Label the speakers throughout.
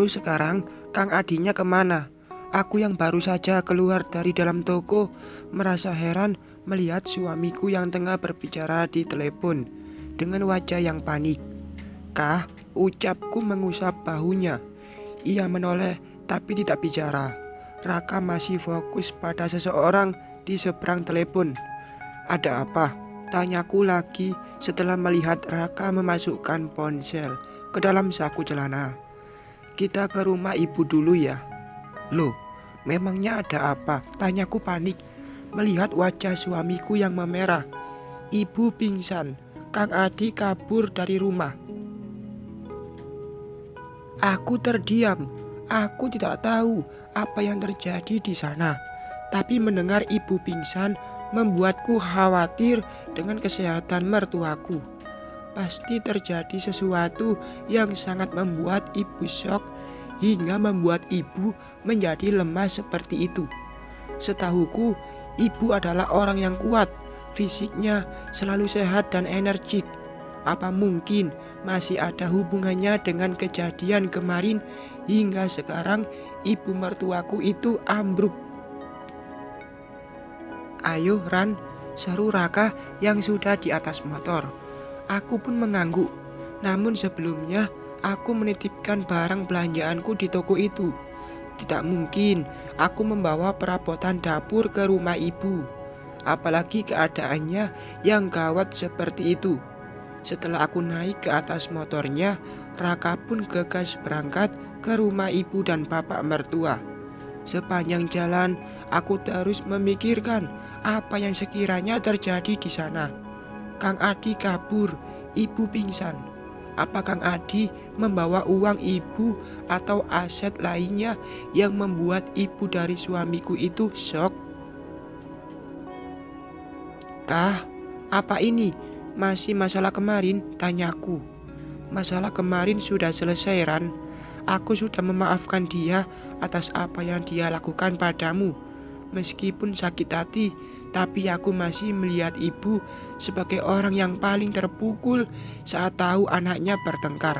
Speaker 1: Terus sekarang Kang Adinya kemana? Aku yang baru saja keluar dari dalam toko merasa heran melihat suamiku yang tengah berbicara di telepon dengan wajah yang panik. Kah, ucapku mengusap bahunya. Ia menoleh tapi tidak bicara. Raka masih fokus pada seseorang di seberang telepon. Ada apa? Tanyaku lagi setelah melihat Raka memasukkan ponsel ke dalam saku celana. Kita ke rumah ibu dulu ya. Loh, memangnya ada apa? Tanyaku panik melihat wajah suamiku yang memerah. Ibu pingsan, Kang Adi kabur dari rumah. Aku terdiam. Aku tidak tahu apa yang terjadi di sana. Tapi mendengar ibu pingsan membuatku khawatir dengan kesehatan mertuaku. Pasti terjadi sesuatu yang sangat membuat ibu syok hingga membuat ibu menjadi lemah seperti itu. Setahuku, ibu adalah orang yang kuat, fisiknya selalu sehat dan energik. Apa mungkin masih ada hubungannya dengan kejadian kemarin hingga sekarang ibu mertuaku itu ambruk? Ayo Ran, seru Raka yang sudah di atas motor. Aku pun mengangguk. Namun sebelumnya aku menitipkan barang belanjaanku di toko itu. Tidak mungkin aku membawa perabotan dapur ke rumah ibu. Apalagi keadaannya yang gawat seperti itu. Setelah aku naik ke atas motornya, Raka pun gegas berangkat ke rumah ibu dan bapak mertua. Sepanjang jalan, aku terus memikirkan apa yang sekiranya terjadi di sana. Kang Adi kabur, ibu pingsan. Apa Kang Adi membawa uang ibu atau aset lainnya yang membuat ibu dari suamiku itu syok? Kah, apa ini? Masih masalah kemarin? Tanyaku. Masalah kemarin sudah selesai, Ran. Aku sudah memaafkan dia atas apa yang dia lakukan padamu. Meskipun sakit hati, tapi aku masih melihat ibu sebagai orang yang paling terpukul saat tahu anaknya bertengkar.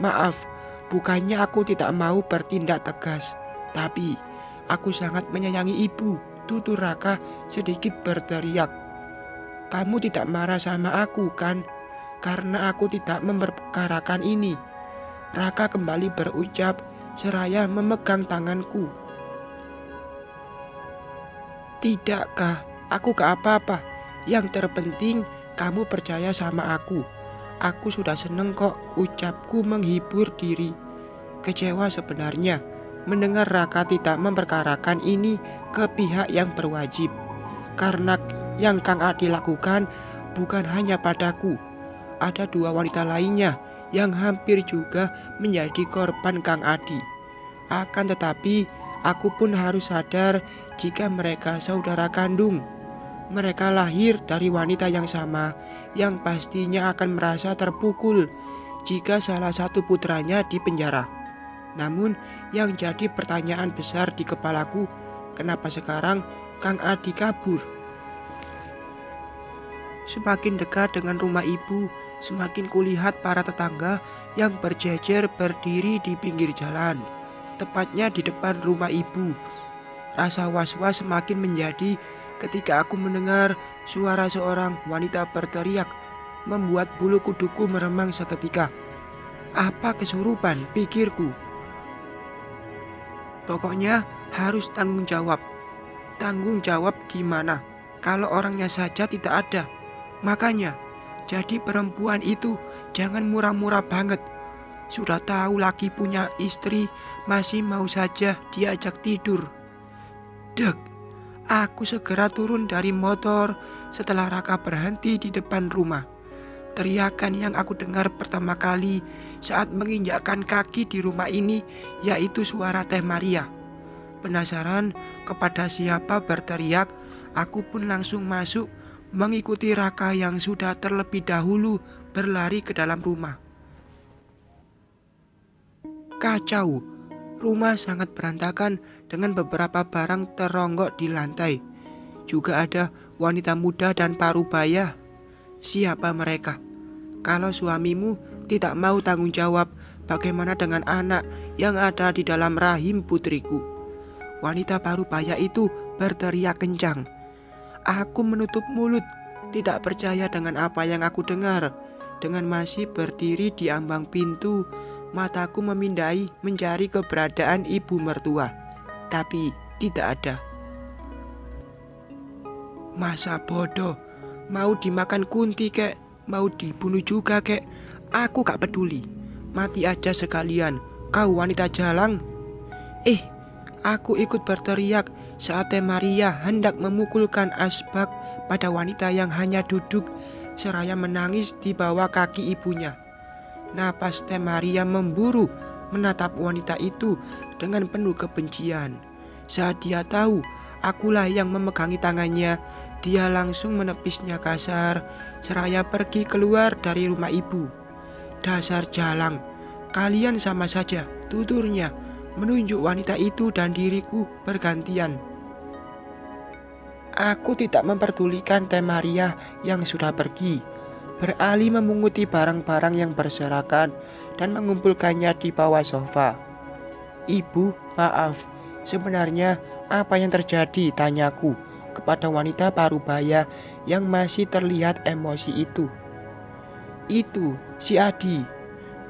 Speaker 1: Maaf, bukannya aku tidak mau bertindak tegas, tapi aku sangat menyayangi ibu. Tutur Raka sedikit berteriak. Kamu tidak marah sama aku kan? Karena aku tidak memperkarakan ini. Raka kembali berucap seraya memegang tanganku. Tidakkah, aku gak apa-apa. Yang terpenting kamu percaya sama aku. Aku sudah seneng kok, ucapku menghibur diri. Kecewa sebenarnya mendengar Raka tidak memperkarakan ini ke pihak yang berwajib. Karena yang Kang Adi lakukan bukan hanya padaku. Ada dua wanita lainnya yang hampir juga menjadi korban Kang Adi. Akan tetapi aku pun harus sadar jika mereka saudara kandung. Mereka lahir dari wanita yang sama, yang pastinya akan merasa terpukul jika salah satu putranya dipenjara. Namun yang jadi pertanyaan besar di kepalaku, kenapa sekarang Kang Adi kabur? Semakin dekat dengan rumah ibu, semakin kulihat para tetangga yang berjejer berdiri di pinggir jalan, tepatnya di depan rumah ibu. Rasa was-was semakin menjadi ketika aku mendengar suara seorang wanita berteriak, membuat bulu kuduku meremang seketika. Apa kesurupan, pikirku. Pokoknya harus tanggung jawab. Tanggung jawab gimana kalau orangnya saja tidak ada? Makanya, jadi perempuan itu jangan murah-murah banget. Sudah tahu laki punya istri, masih mau saja diajak tidur. Dek, aku segera turun dari motor setelah Raka berhenti di depan rumah. Teriakan yang aku dengar pertama kali saat menginjakkan kaki di rumah ini yaitu suara Teh Maria. Penasaran kepada siapa berteriak, aku pun langsung masuk mengikuti Raka yang sudah terlebih dahulu berlari ke dalam rumah. Kacau, rumah sangat berantakan dengan beberapa barang teronggok di lantai. Juga ada wanita muda dan parubaya. Siapa mereka? Kalau suamimu tidak mau tanggung jawab Bagaimana dengan anak yang ada di dalam rahim putriku? Wanita parubaya itu berteriak kencang. Aku menutup mulut, tidak percaya dengan apa yang aku dengar. Dengan masih berdiri di ambang pintu, mataku memindai mencari keberadaan ibu mertua, tapi tidak ada. Masa bodoh, mau dimakan Kunti kek, mau dibunuh juga kek, aku gak peduli. Mati aja sekalian, kau wanita jalang. Aku ikut berteriak saat Teh Maria hendak memukulkan asbak pada wanita yang hanya duduk seraya menangis di bawah kaki ibunya. Napas Teh Maria memburu menatap wanita itu dengan penuh kebencian. Saat dia tahu akulah yang memegangi tangannya, dia langsung menepisnya kasar seraya pergi keluar dari rumah ibu. Dasar jalang, kalian sama saja, tuturnya, menunjuk wanita itu dan diriku bergantian. Aku tidak memperdulikan Teh Maria yang sudah pergi, beralih memunguti barang-barang yang berserakan dan mengumpulkannya di bawah sofa. Ibu, maaf, sebenarnya apa yang terjadi? Tanyaku kepada wanita parubaya yang masih terlihat emosi itu. Itu si Adi,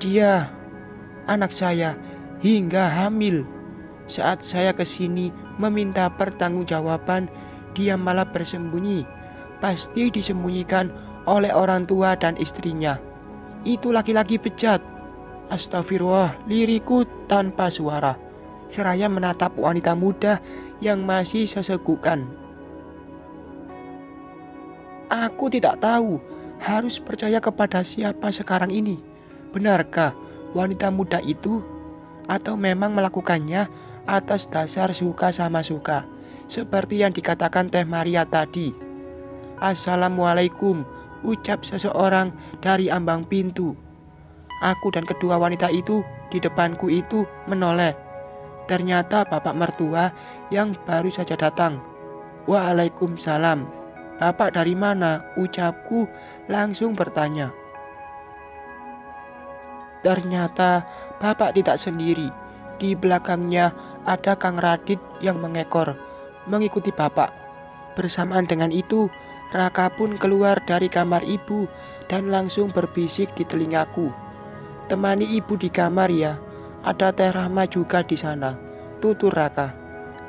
Speaker 1: dia anak saya hingga hamil. Saat saya kesini meminta pertanggungjawaban, dia malah bersembunyi. Pasti disembunyikan oleh orang tua dan istrinya. Itu laki-laki bejat. Astagfirullah, liriku tanpa suara, seraya menatap wanita muda yang masih sesegukan. Aku tidak tahu harus percaya kepada siapa sekarang ini. Benarkah wanita muda itu? Atau memang melakukannya atas dasar suka sama suka, seperti yang dikatakan Teh Maria tadi. Assalamualaikum, ucap seseorang dari ambang pintu. Aku dan kedua wanita itu di depanku itu menoleh. Ternyata bapak mertua yang baru saja datang. Waalaikumsalam. Bapak dari mana? Ucapku langsung bertanya. Ternyata bapak tidak sendiri. Di belakangnya ada Kang Radit yang mengekor, mengikuti bapak. Bersamaan dengan itu, Raka pun keluar dari kamar ibu dan langsung berbisik di telingaku. Temani ibu di kamar ya, ada Teh Rahma juga di sana, tutur Raka.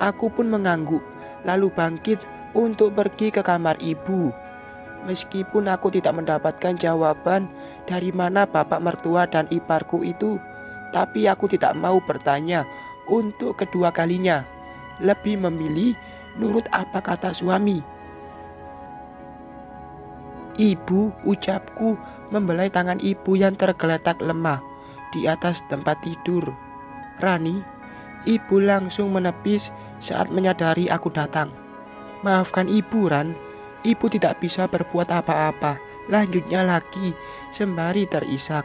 Speaker 1: Aku pun mengangguk, lalu bangkit untuk pergi ke kamar ibu. Meskipun aku tidak mendapatkan jawaban dari mana bapak mertua dan iparku itu, tapi aku tidak mau bertanya untuk kedua kalinya. Lebih memilih nurut apa kata suami. Ibu, ucapku membelai tangan ibu yang tergeletak lemah di atas tempat tidur. Rani, ibu langsung menepis saat menyadari aku datang. Maafkan ibu, Ran. Ibu tidak bisa berbuat apa-apa. Lanjutnya lagi, sembari terisak.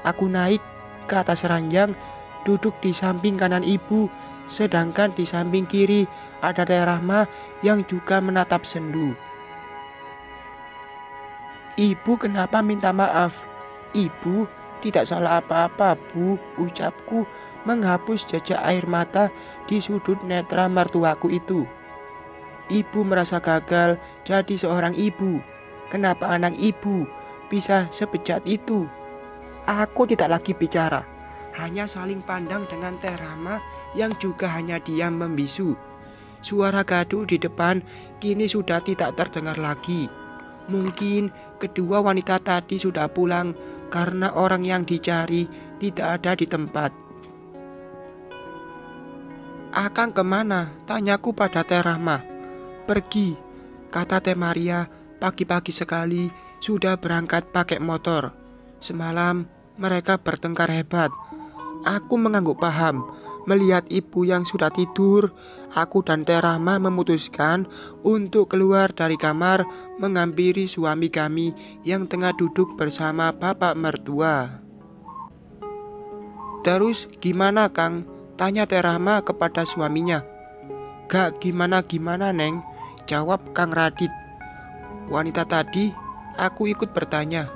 Speaker 1: Aku naik ke atas ranjang, duduk di samping kanan ibu, sedangkan di samping kiri ada Teh Rahma yang juga menatap sendu. Ibu kenapa minta maaf? Ibu tidak salah apa-apa, Bu, ucapku menghapus jejak air mata di sudut netra mertuaku itu. Ibu merasa gagal jadi seorang ibu. Kenapa anak ibu bisa sebejat itu? Aku tidak lagi bicara, hanya saling pandang dengan Teh Rahma yang juga hanya diam membisu. Suara gaduh di depan kini sudah tidak terdengar lagi. Mungkin kedua wanita tadi sudah pulang karena orang yang dicari tidak ada di tempat. Akang kemana? Tanyaku pada Teh Rahma. Pergi, kata Teh Maria, pagi-pagi sekali sudah berangkat pakai motor. Semalam mereka bertengkar hebat. Aku mengangguk paham. Melihat ibu yang sudah tidur, aku dan Teh Rahma memutuskan untuk keluar dari kamar menghampiri suami kami yang tengah duduk bersama bapak mertua. Terus gimana, Kang? Tanya Teh Rahma kepada suaminya. Gak gimana-gimana, Neng, jawab Kang Radit. Wanita tadi, aku ikut bertanya.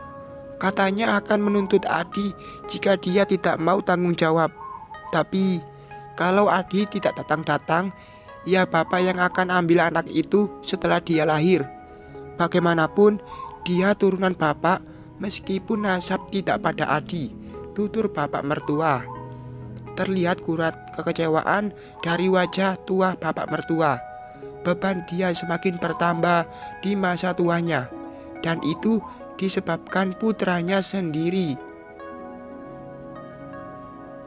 Speaker 1: Katanya akan menuntut Adi jika dia tidak mau tanggung jawab. Tapi kalau Adi tidak datang-datang, ya bapak yang akan ambil anak itu setelah dia lahir. Bagaimanapun, dia turunan bapak meskipun nasab tidak pada Adi, tutur bapak mertua. Terlihat kurat kekecewaan dari wajah tua bapak mertua. Beban dia semakin bertambah di masa tuanya, dan itu disebabkan putranya sendiri.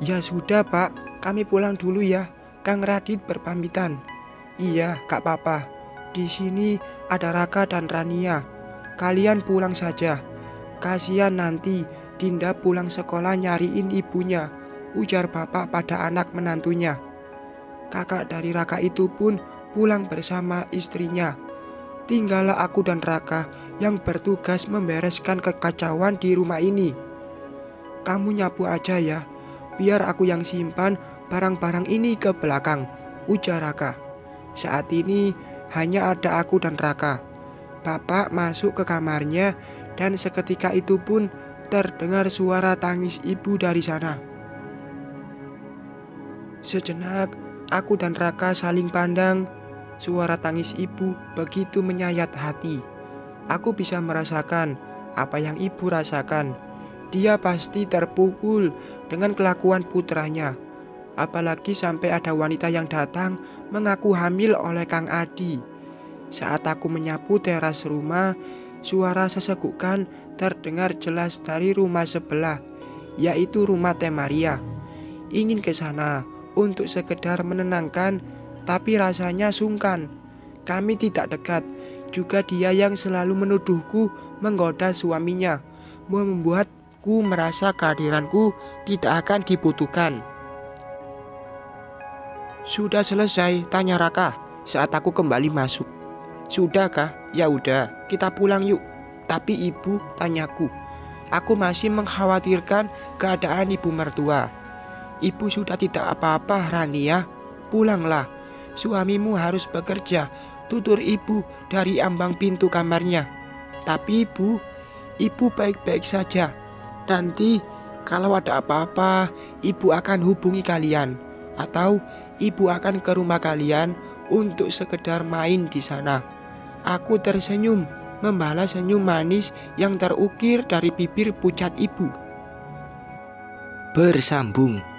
Speaker 1: Ya sudah pak, kami pulang dulu ya. Kang Radit berpamitan. Iya, Kak Papa. Di sini ada Raka dan Rania. Kalian pulang saja. Kasihan nanti Dinda pulang sekolah nyariin ibunya, ujar bapak pada anak menantunya. Kakak dari Raka itu pun pulang bersama istrinya. Tinggallah aku dan Raka yang bertugas membereskan kekacauan di rumah ini. Kamu nyapu aja ya, biar aku yang simpan barang-barang ini ke belakang, ujar Raka. Saat ini hanya ada aku dan Raka. Bapak masuk ke kamarnya dan seketika itu pun terdengar suara tangis ibu dari sana. Sejenak aku dan Raka saling pandang. Suara tangis ibu begitu menyayat hati. Aku bisa merasakan apa yang ibu rasakan. Dia pasti terpukul dengan kelakuan putranya. Apalagi sampai ada wanita yang datang mengaku hamil oleh Kang Adi. Saat aku menyapu teras rumah, suara sesegukan terdengar jelas dari rumah sebelah, yaitu rumah Teh Maria. Ingin ke sana untuk sekedar menenangkan, tapi rasanya sungkan. Kami tidak dekat. Juga dia yang selalu menuduhku menggoda suaminya, membuatku merasa kehadiranku tidak akan dibutuhkan. Sudah selesai, tanya Raka saat aku kembali masuk. Sudahkah? Ya udah, kita pulang yuk. Tapi ibu, tanyaku. Aku masih mengkhawatirkan keadaan ibu mertua. Ibu sudah tidak apa-apa, Rania. Pulanglah. Suamimu harus bekerja, tutur ibu dari ambang pintu kamarnya. Tapi ibu baik-baik saja. Nanti kalau ada apa-apa, ibu akan hubungi kalian. Atau ibu akan ke rumah kalian untuk sekedar main di sana. Aku tersenyum, membalas senyum manis yang terukir dari bibir pucat ibu.
Speaker 2: Bersambung.